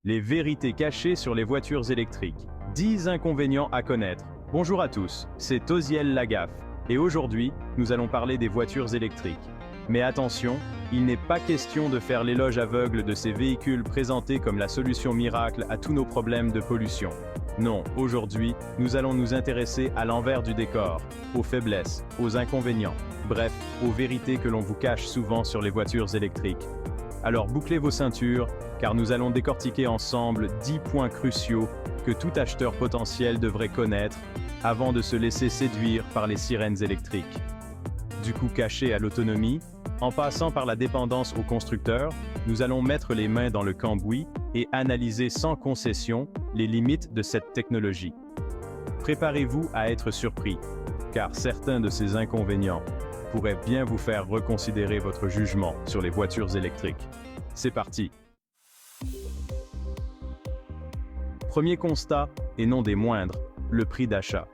Les vérités cachées sur les voitures électriques. 10 inconvénients à connaître. Bonjour à tous, c'est Osiel Lagaffe. Et aujourd'hui, nous allons parler des voitures électriques. Mais attention, il n'est pas question de faire l'éloge aveugle de ces véhicules présentés comme la solution miracle à tous nos problèmes de pollution. Non, aujourd'hui, nous allons nous intéresser à l'envers du décor, aux faiblesses, aux inconvénients, bref, aux vérités que l'on vous cache souvent sur les voitures électriques. Alors bouclez vos ceintures, car nous allons décortiquer ensemble 10 points cruciaux que tout acheteur potentiel devrait connaître avant de se laisser séduire par les sirènes électriques. Du coût caché à l'autonomie, en passant par la dépendance au constructeur, nous allons mettre les mains dans le cambouis et analyser sans concession les limites de cette technologie. Préparez-vous à être surpris, car certains de ces inconvénients pourraient bien vous faire reconsidérer votre jugement sur les voitures électriques. C'est parti! Premier constat, et non des moindres, le prix d'achat.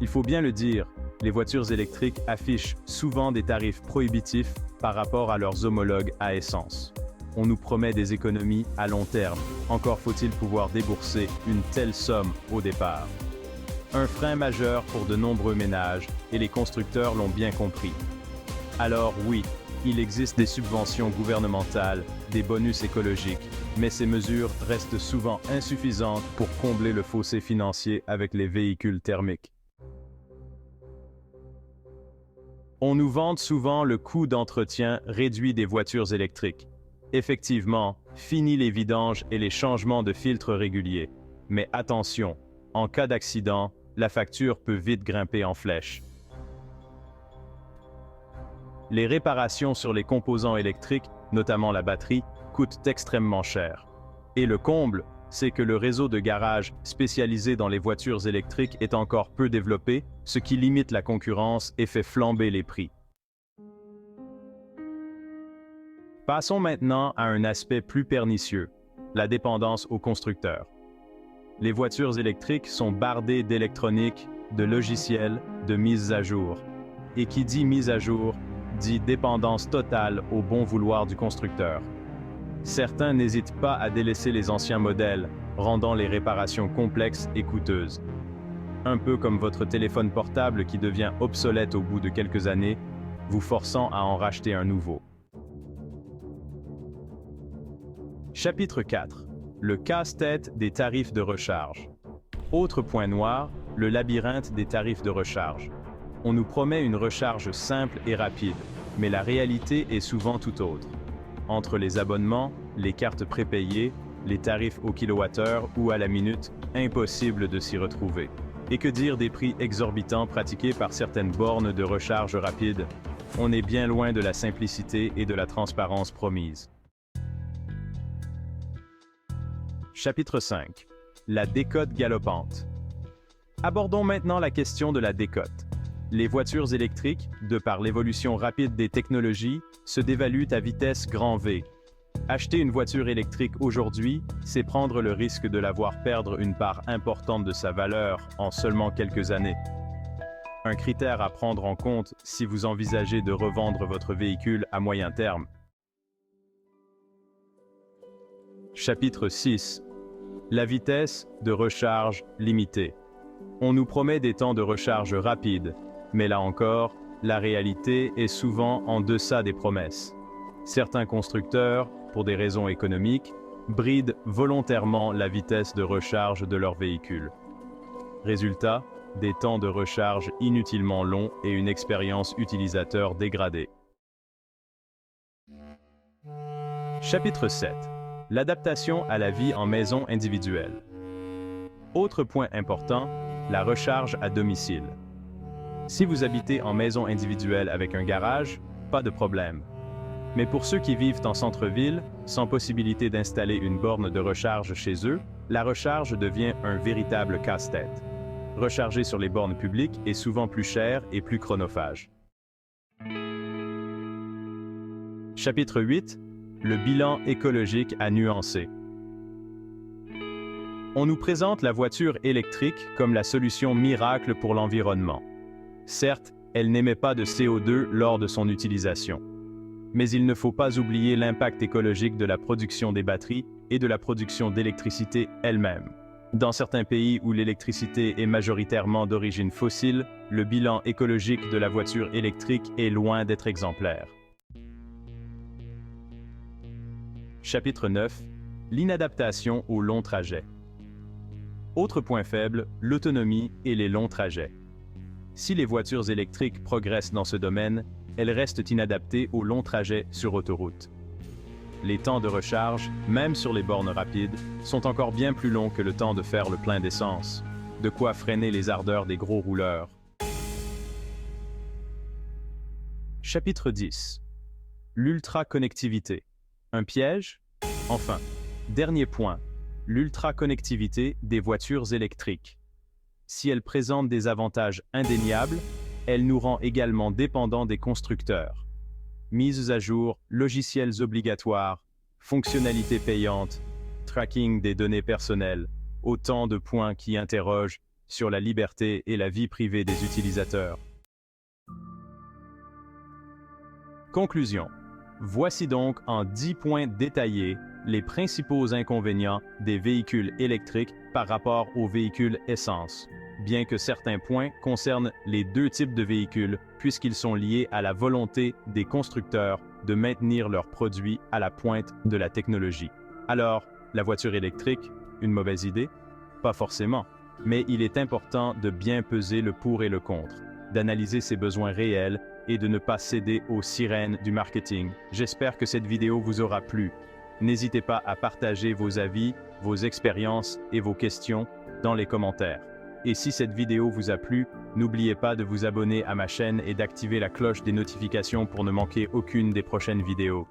Il faut bien le dire, les voitures électriques affichent souvent des tarifs prohibitifs par rapport à leurs homologues à essence. On nous promet des économies à long terme, encore faut-il pouvoir débourser une telle somme au départ. Un frein majeur pour de nombreux ménages, et les constructeurs l'ont bien compris. Alors oui, il existe des subventions gouvernementales, des bonus écologiques, mais ces mesures restent souvent insuffisantes pour combler le fossé financier avec les véhicules thermiques. On nous vante souvent le coût d'entretien réduit des voitures électriques. Effectivement, fini les vidanges et les changements de filtres réguliers. Mais attention, en cas d'accident, la facture peut vite grimper en flèche. Les réparations sur les composants électriques, notamment la batterie, coûtent extrêmement cher. Et le comble, c'est que le réseau de garages spécialisés dans les voitures électriques est encore peu développé, ce qui limite la concurrence et fait flamber les prix. Passons maintenant à un aspect plus pernicieux, la dépendance aux constructeurs. Les voitures électriques sont bardées d'électronique, de logiciels, de mises à jour. Et qui dit mise à jour, dit dépendance totale au bon vouloir du constructeur. Certains n'hésitent pas à délaisser les anciens modèles, rendant les réparations complexes et coûteuses. Un peu comme votre téléphone portable qui devient obsolète au bout de quelques années, vous forçant à en racheter un nouveau. Chapitre 4. Le casse-tête des tarifs de recharge. Autre point noir, le labyrinthe des tarifs de recharge. On nous promet une recharge simple et rapide, mais la réalité est souvent tout autre. Entre les abonnements, les cartes prépayées, les tarifs au kilowattheure ou à la minute, impossible de s'y retrouver. Et que dire des prix exorbitants pratiqués par certaines bornes de recharge rapide? On est bien loin de la simplicité et de la transparence promise. Chapitre 5. La décote galopante. Abordons maintenant la question de la décote. Les voitures électriques, de par l'évolution rapide des technologies, se dévaluent à vitesse grand V. Acheter une voiture électrique aujourd'hui, c'est prendre le risque de la voir perdre une part importante de sa valeur en seulement quelques années. Un critère à prendre en compte si vous envisagez de revendre votre véhicule à moyen terme. Chapitre 6. La vitesse de recharge limitée. On nous promet des temps de recharge rapides, mais là encore, la réalité est souvent en deçà des promesses. Certains constructeurs, pour des raisons économiques, brident volontairement la vitesse de recharge de leur véhicule. Résultat, des temps de recharge inutilement longs et une expérience utilisateur dégradée. Chapitre 7. L'adaptation à la vie en maison individuelle. Autre point important, la recharge à domicile. Si vous habitez en maison individuelle avec un garage, pas de problème. Mais pour ceux qui vivent en centre-ville, sans possibilité d'installer une borne de recharge chez eux, la recharge devient un véritable casse-tête. Recharger sur les bornes publiques est souvent plus cher et plus chronophage. Chapitre 8. Le bilan écologique à nuancer. On nous présente la voiture électrique comme la solution miracle pour l'environnement. Certes, elle n'émet pas de CO2 lors de son utilisation. Mais il ne faut pas oublier l'impact écologique de la production des batteries et de la production d'électricité elle-même. Dans certains pays où l'électricité est majoritairement d'origine fossile, le bilan écologique de la voiture électrique est loin d'être exemplaire. Chapitre 9. L'inadaptation aux longs trajets. Autre point faible, l'autonomie et les longs trajets. Si les voitures électriques progressent dans ce domaine, elles restent inadaptées aux longs trajets sur autoroute. Les temps de recharge, même sur les bornes rapides, sont encore bien plus longs que le temps de faire le plein d'essence, de quoi freiner les ardeurs des gros rouleurs. Chapitre 10. L'ultra-connectivité. Un piège? Enfin, dernier point, l'ultra-connectivité des voitures électriques. Si elle présente des avantages indéniables, elle nous rend également dépendants des constructeurs. Mises à jour, logiciels obligatoires, fonctionnalités payantes, tracking des données personnelles, autant de points qui interrogent sur la liberté et la vie privée des utilisateurs. Conclusion. Voici donc en 10 points détaillés les principaux inconvénients des véhicules électriques par rapport aux véhicules essence, bien que certains points concernent les deux types de véhicules puisqu'ils sont liés à la volonté des constructeurs de maintenir leurs produits à la pointe de la technologie. Alors, la voiture électrique, une mauvaise idée? Pas forcément, mais il est important de bien peser le pour et le contre, d'analyser ses besoins réels et de ne pas céder aux sirènes du marketing. J'espère que cette vidéo vous aura plu. N'hésitez pas à partager vos avis, vos expériences et vos questions dans les commentaires. Et si cette vidéo vous a plu, n'oubliez pas de vous abonner à ma chaîne et d'activer la cloche des notifications pour ne manquer aucune des prochaines vidéos.